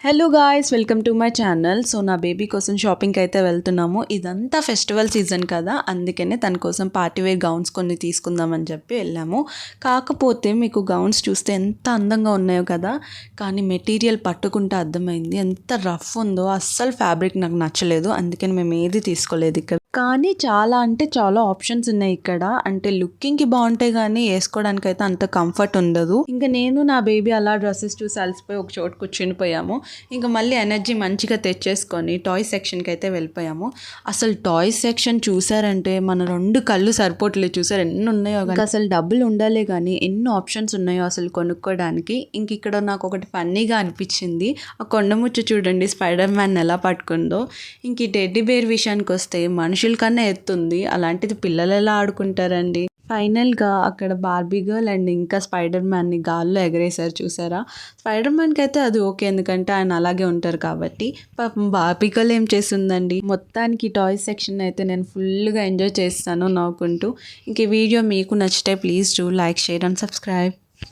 Hello guys, welcome to my channel. So నా baby కోసం షాపింగ్కి అయితే వెళ్తున్నాము. ఇదంతా ఫెస్టివల్ సీజన్ కదా, అందుకనే తన కోసం పార్టీవేర్ గౌన్స్ కొన్ని తీసుకుందామని చెప్పి వెళ్ళాము. కాకపోతే మీకు గౌన్స్ చూస్తే ఎంత అందంగా ఉన్నాయో కదా, కానీ మెటీరియల్ పట్టుకుంటే అర్థమైంది ఎంత రఫ్ ఉందో. అస్సలు ఫ్యాబ్రిక్ నాకు నచ్చలేదు, అందుకని మేము ఏది తీసుకోలేదు ఇక్కడ. కానీ చాలా అంటే చాలా ఆప్షన్స్ ఉన్నాయి ఇక్కడ. అంటే లుకింగ్కి బాగుంటాయి కానీ వేసుకోవడానికి అయితే అంత కంఫర్ట్ ఉండదు. ఇంకా నేను నా బేబీ అలా డ్రెస్సెస్ చూసి అలసిపోయి ఒక చోటు కూర్చుని పోయాము. ఇంకా మళ్ళీ ఎనర్జీ మంచిగా తెచ్చేసుకొని టాయ్ సెక్షన్కి అయితే వెళ్ళిపోయాము. అసలు టాయ్ సెక్షన్ చూసారంటే మన రెండు కళ్ళు సరిపోవట్లేదు. చూసారు ఎన్ని ఉన్నాయో, కానీ అసలు డబ్బులు ఉండాలి కానీ ఎన్ని ఆప్షన్స్ ఉన్నాయో అసలు కొనుక్కోవడానికి. ఇంక ఇక్కడ నాకు ఒకటి ఫన్నీగా అనిపించింది. ఆ కొండముచ్చు చూడండి, స్పైడర్ మ్యాన్ ఎలా పట్టుకుందో. ఇంక ఈ టెడ్డీ బేర్ విషయానికి వస్తే మనుషుల కన్నా ఎత్తుంది, అలాంటిది పిల్లలు ఎలా ఆడుకుంటారండి. ఫైనల్గా అక్కడ బార్బీ గర్ల్ అండ్ ఇంకా స్పైడర్ మ్యాన్ని గాల్లో ఎగరేసారు. చూసారా, స్పైడర్ మ్యాన్కి అయితే అది ఓకే, ఎందుకంటే ఆయన అలాగే ఉంటారు కాబట్టి. పాపం బార్బీ గర్ల్ ఏం చేస్తుందండి. మొత్తానికి టాయ్ సెక్షన్ అయితే నేను ఫుల్గా ఎంజాయ్ చేస్తాను నవ్వుకుంటూ. ఇంక ఈ వీడియో మీకు నచ్చితే please do like, share and subscribe.